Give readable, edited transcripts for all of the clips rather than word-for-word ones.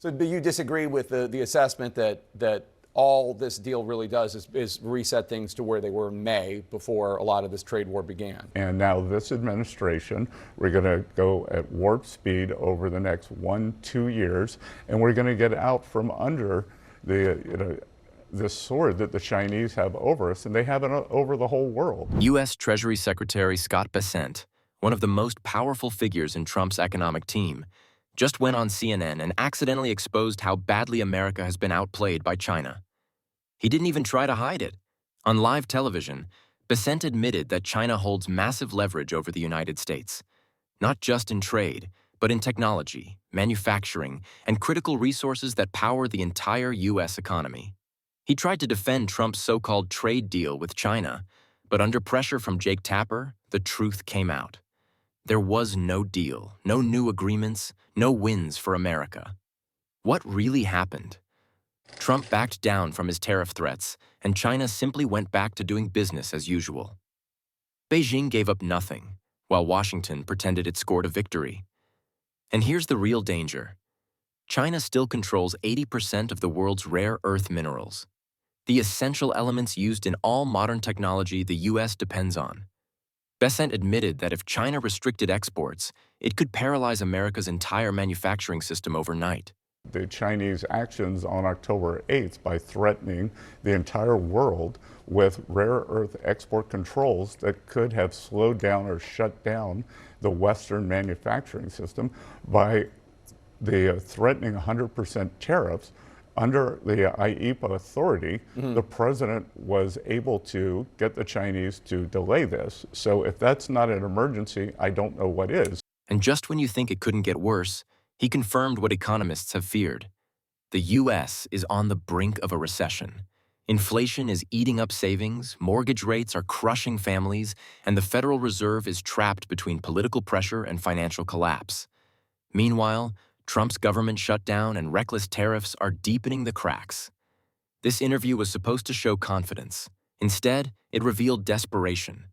So, do you disagree with the assessment that all this deal really does is reset things to where they were in May before a lot of this trade war began? And now this administration, we're going to go at warp speed over the next 1-2 years, and we're going to get out from under the sword that the Chinese have over us, and they have it over the whole world. U.S. Treasury Secretary Scott Bessent, one of the most powerful figures in Trump's economic team, just went on CNN and accidentally exposed how badly America has been outplayed by China. He didn't even try to hide it. On live television, Bessent admitted that China holds massive leverage over the United States, not just in trade, but in technology, manufacturing, and critical resources that power the entire U.S. economy. He tried to defend Trump's so-called trade deal with China, but under pressure from Jake Tapper, the truth came out. There was no deal, no new agreements, no wins for America. What really happened? Trump backed down from his tariff threats, and China simply went back to doing business as usual. Beijing gave up nothing, while Washington pretended it scored a victory. And here's the real danger. China still controls 80% of the world's rare earth minerals, the essential elements used in all modern technology the U.S. depends on. Bessent admitted that if China restricted exports, it could paralyze America's entire manufacturing system overnight. The Chinese actions on October 8th by threatening the entire world with rare earth export controls that could have slowed down or shut down the Western manufacturing system by the threatening 100% tariffs. Under the IEEPA authority, the president was able to get the Chinese to delay this. So if that's not an emergency, I don't know what is. And just when you think it couldn't get worse, he confirmed what economists have feared. The U.S. is on the brink of a recession. Inflation is eating up savings, mortgage rates are crushing families, and the Federal Reserve is trapped between political pressure and financial collapse. Meanwhile, Trump's government shutdown and reckless tariffs are deepening the cracks. This interview was supposed to show confidence. Instead, it revealed desperation.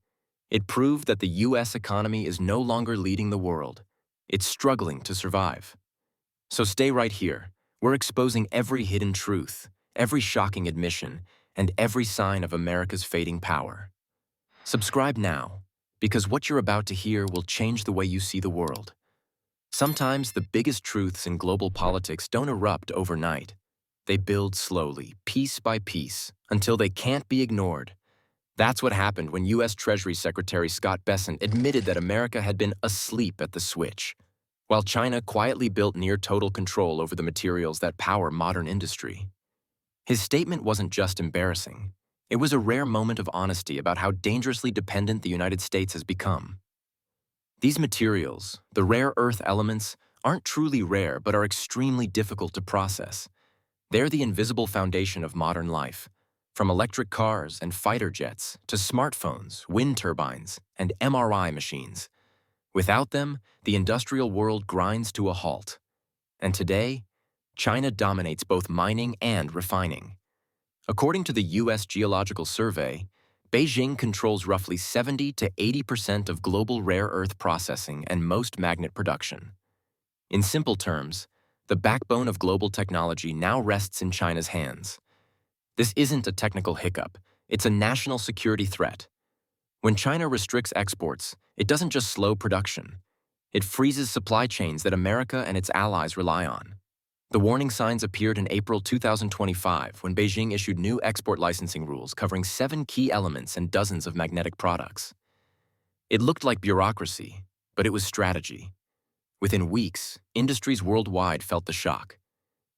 It proved that the U.S. economy is no longer leading the world. It's struggling to survive. So stay right here. We're exposing every hidden truth, every shocking admission, and every sign of America's fading power. Subscribe now, because what you're about to hear will change the way you see the world. Sometimes the biggest truths in global politics don't erupt overnight. They build slowly, piece by piece, until they can't be ignored. That's what happened when U.S. Treasury Secretary Scott Bessent admitted that America had been asleep at the switch, while China quietly built near-total control over the materials that power modern industry. His statement wasn't just embarrassing. It was a rare moment of honesty about how dangerously dependent the United States has become. These materials, the rare earth elements, aren't truly rare but are extremely difficult to process. They're the invisible foundation of modern life, from electric cars and fighter jets to smartphones, wind turbines, and MRI machines. Without them, the industrial world grinds to a halt. And today, China dominates both mining and refining. According to the U.S. Geological Survey, Beijing controls roughly 70 to 80% of global rare earth processing and most magnet production. In simple terms, the backbone of global technology now rests in China's hands. This isn't a technical hiccup, it's a national security threat. When China restricts exports, it doesn't just slow production. It freezes supply chains that America and its allies rely on. The warning signs appeared in April 2025 when Beijing issued new export licensing rules covering 7 key elements and dozens of magnetic products. It looked like bureaucracy, but it was strategy. Within weeks, industries worldwide felt the shock.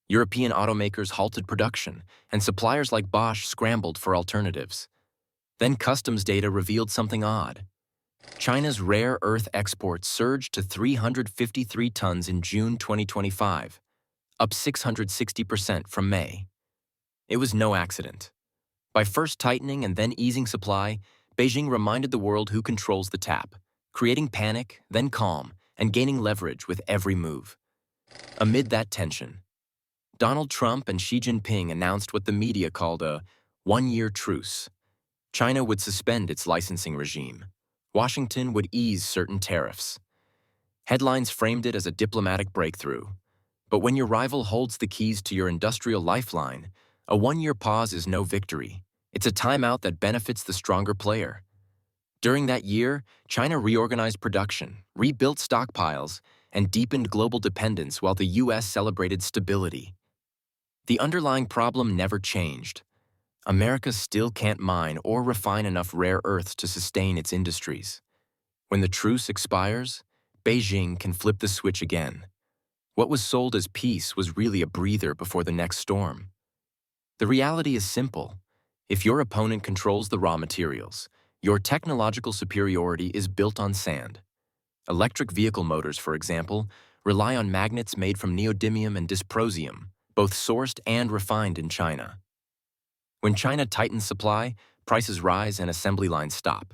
European automakers halted production, and suppliers like Bosch scrambled for alternatives. Then customs data revealed something odd. China's rare earth exports surged to 353 tons in June 2025, up 660% from May. It was no accident. By first tightening and then easing supply, Beijing reminded the world who controls the tap, creating panic, then calm, and gaining leverage with every move. Amid that tension, Donald Trump and Xi Jinping announced what the media called a one-year truce. China would suspend its licensing regime. Washington would ease certain tariffs. Headlines framed it as a diplomatic breakthrough. But when your rival holds the keys to your industrial lifeline, a one-year pause is no victory. It's a timeout that benefits the stronger player. During that year, China reorganized production, rebuilt stockpiles, and deepened global dependence while the U.S. celebrated stability. The underlying problem never changed. America still can't mine or refine enough rare earths to sustain its industries. When the truce expires, Beijing can flip the switch again. What was sold as peace was really a breather before the next storm. The reality is simple. If your opponent controls the raw materials, your technological superiority is built on sand. Electric vehicle motors, for example, rely on magnets made from neodymium and dysprosium, both sourced and refined in China. When China tightens supply, prices rise and assembly lines stop.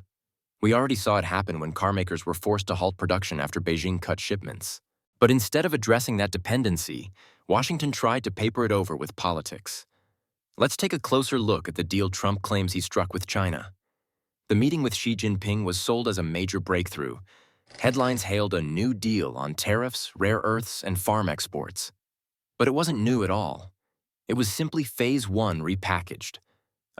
We already saw it happen when carmakers were forced to halt production after Beijing cut shipments. But instead of addressing that dependency, Washington tried to paper it over with politics. Let's take a closer look at the deal Trump claims he struck with China. The meeting with Xi Jinping was sold as a major breakthrough. Headlines hailed a new deal on tariffs, rare earths, and farm exports. But it wasn't new at all. It was simply Phase 1 repackaged.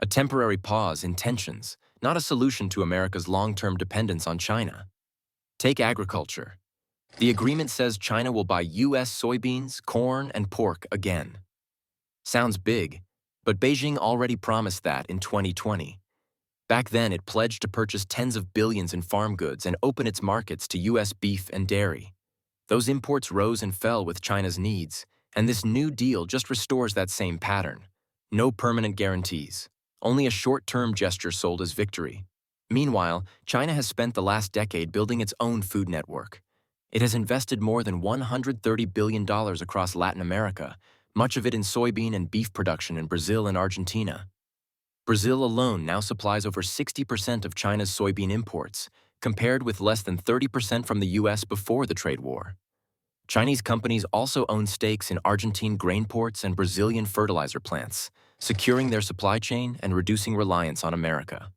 A temporary pause in tensions, not a solution to America's long-term dependence on China. Take agriculture. The agreement says China will buy U.S. soybeans, corn, and pork again. Sounds big, but Beijing already promised that in 2020. Back then, it pledged to purchase tens of billions in farm goods and open its markets to U.S. beef and dairy. Those imports rose and fell with China's needs, and this new deal just restores that same pattern. No permanent guarantees, only a short-term gesture sold as victory. Meanwhile, China has spent the last decade building its own food network. It has invested more than $130 billion across Latin America, much of it in soybean and beef production in Brazil and Argentina. Brazil alone now supplies over 60% of China's soybean imports, compared with less than 30% from the U.S. before the trade war. Chinese companies also own stakes in Argentine grain ports and Brazilian fertilizer plants, securing their supply chain and reducing reliance on America.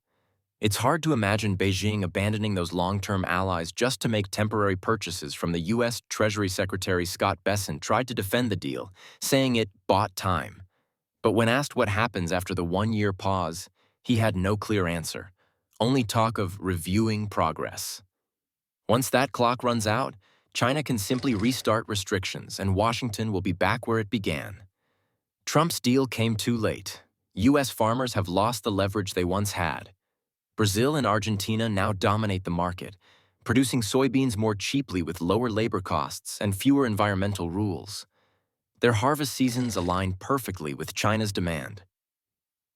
It's hard to imagine Beijing abandoning those long-term allies just to make temporary purchases from the U.S. Treasury Secretary Scott Bessent tried to defend the deal, saying it bought time. But when asked what happens after the one-year pause, he had no clear answer, only talk of reviewing progress. Once that clock runs out, China can simply restart restrictions and Washington will be back where it began. Trump's deal came too late. U.S. farmers have lost the leverage they once had. Brazil and Argentina now dominate the market, producing soybeans more cheaply with lower labor costs and fewer environmental rules. Their harvest seasons align perfectly with China's demand.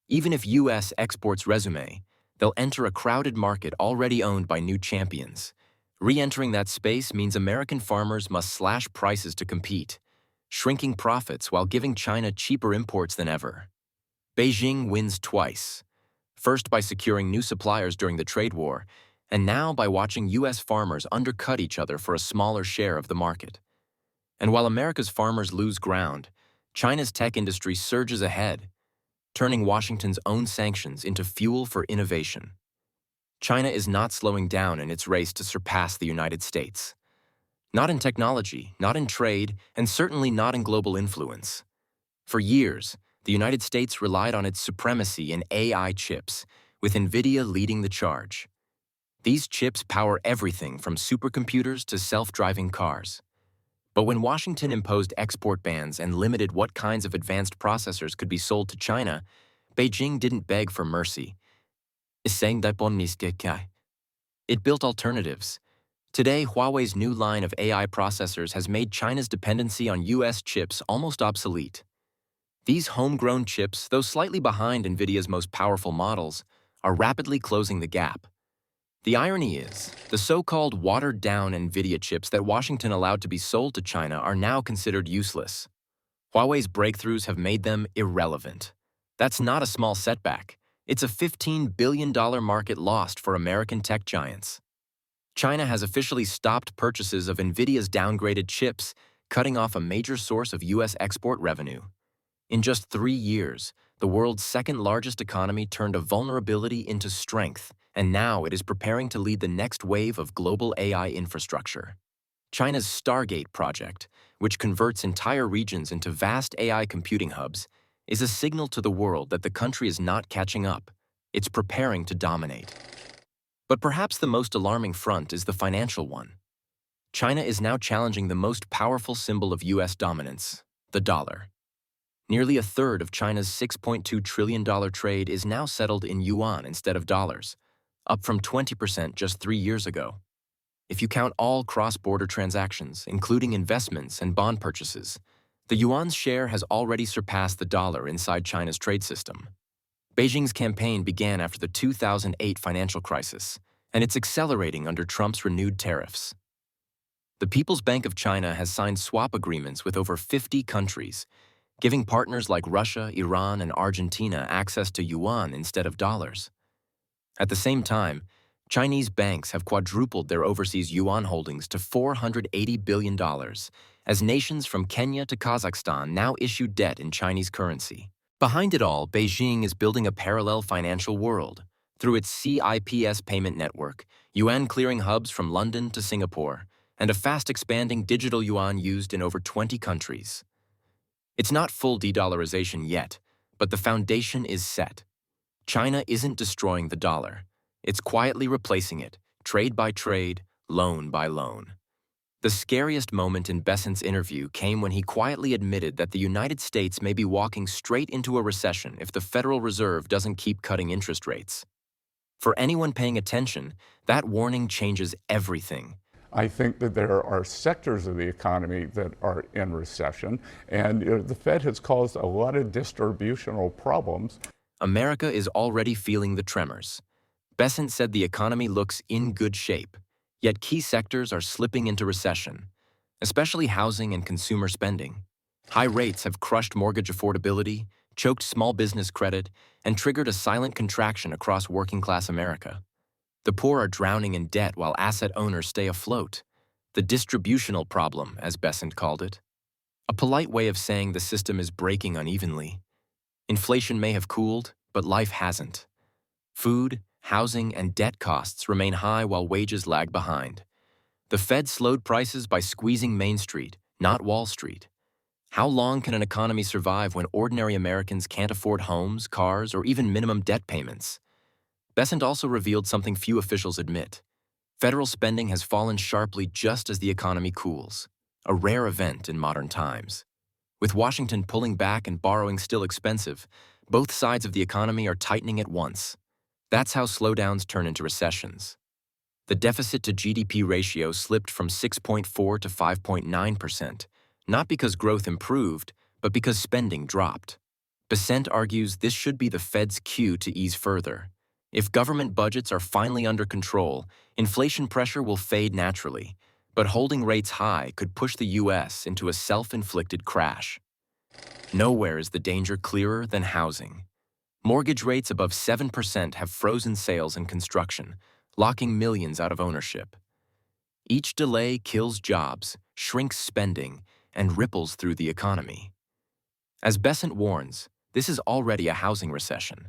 Even if U.S. exports resume, they'll enter a crowded market already owned by new champions. Re-entering that space means American farmers must slash prices to compete, shrinking profits while giving China cheaper imports than ever. Beijing wins twice. First by securing new suppliers during the trade war, and now by watching U.S. farmers undercut each other for a smaller share of the market. And while America's farmers lose ground, China's tech industry surges ahead, turning Washington's own sanctions into fuel for innovation. China is not slowing down in its race to surpass the United States. Not in technology, not in trade, and certainly not in global influence. For years, the United States relied on its supremacy in AI chips, with NVIDIA leading the charge. These chips power everything from supercomputers to self-driving cars. But when Washington imposed export bans and limited what kinds of advanced processors could be sold to China, Beijing didn't beg for mercy. It built alternatives. Today, Huawei's new line of AI processors has made China's dependency on U.S. chips almost obsolete. These homegrown chips, though slightly behind NVIDIA's most powerful models, are rapidly closing the gap. The irony is, the so-called watered-down NVIDIA chips that Washington allowed to be sold to China are now considered useless. Huawei's breakthroughs have made them irrelevant. That's not a small setback. It's a $15 billion market lost for American tech giants. China has officially stopped purchases of NVIDIA's downgraded chips, cutting off a major source of U.S. export revenue. In just 3 years, the world's second-largest economy turned a vulnerability into strength, and now it is preparing to lead the next wave of global AI infrastructure. China's Stargate project, which converts entire regions into vast AI computing hubs, is a signal to the world that the country is not catching up. It's preparing to dominate. But perhaps the most alarming front is the financial one. China is now challenging the most powerful symbol of U.S. dominance, the dollar. Nearly a third of China's $6.2 trillion trade is now settled in yuan instead of dollars, up from 20% just 3 years ago. If you count all cross-border transactions, including investments and bond purchases, the yuan's share has already surpassed the dollar inside China's trade system. Beijing's campaign began after the 2008 financial crisis, and it's accelerating under Trump's renewed tariffs. The People's Bank of China has signed swap agreements with over 50 countries, giving partners like Russia, Iran, and Argentina access to yuan instead of dollars. At the same time, Chinese banks have quadrupled their overseas yuan holdings to $480 billion, as nations from Kenya to Kazakhstan now issue debt in Chinese currency. Behind it all, Beijing is building a parallel financial world. Through its CIPS payment network, yuan clearing hubs from London to Singapore, and a fast-expanding digital yuan used in over 20 countries. It's not full de-dollarization yet, but the foundation is set. China isn't destroying the dollar. It's quietly replacing it, trade by trade, loan by loan. The scariest moment in Bessent's interview came when he quietly admitted that the United States may be walking straight into a recession if the Federal Reserve doesn't keep cutting interest rates. For anyone paying attention, that warning changes everything. I think that there are sectors of the economy that are in recession, and the Fed has caused a lot of distributional problems. America is already feeling the tremors. Bessent said the economy looks in good shape, yet key sectors are slipping into recession, especially housing and consumer spending. High rates have crushed mortgage affordability, choked small business credit, and triggered a silent contraction across working-class America. The poor are drowning in debt while asset owners stay afloat. The distributional problem, as Bessent called it. A polite way of saying the system is breaking unevenly. Inflation may have cooled, but life hasn't. Food, housing, and debt costs remain high while wages lag behind. The Fed slowed prices by squeezing Main Street, not Wall Street. How long can an economy survive when ordinary Americans can't afford homes, cars, or even minimum debt payments? Bessent also revealed something few officials admit. Federal spending has fallen sharply just as the economy cools, a rare event in modern times. With Washington pulling back and borrowing still expensive, both sides of the economy are tightening at once. That's how slowdowns turn into recessions. The deficit to GDP ratio slipped from 6.4 to 5.9%, not because growth improved, but because spending dropped. Bessent argues this should be the Fed's cue to ease further. If government budgets are finally under control, inflation pressure will fade naturally, but holding rates high could push the U.S. into a self-inflicted crash. Nowhere is the danger clearer than housing. Mortgage rates above 7% have frozen sales and construction, locking millions out of ownership. Each delay kills jobs, shrinks spending, and ripples through the economy. As Bessent warns, this is already a housing recession.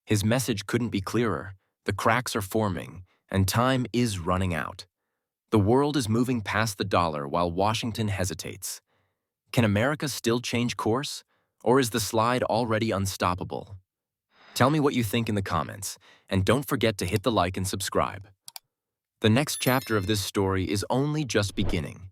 His message couldn't be clearer. The cracks are forming, and time is running out. The world is moving past the dollar while Washington hesitates. Can America still change course, or is the slide already unstoppable? Tell me what you think in the comments, and don't forget to hit the like and subscribe. The next chapter of this story is only just beginning.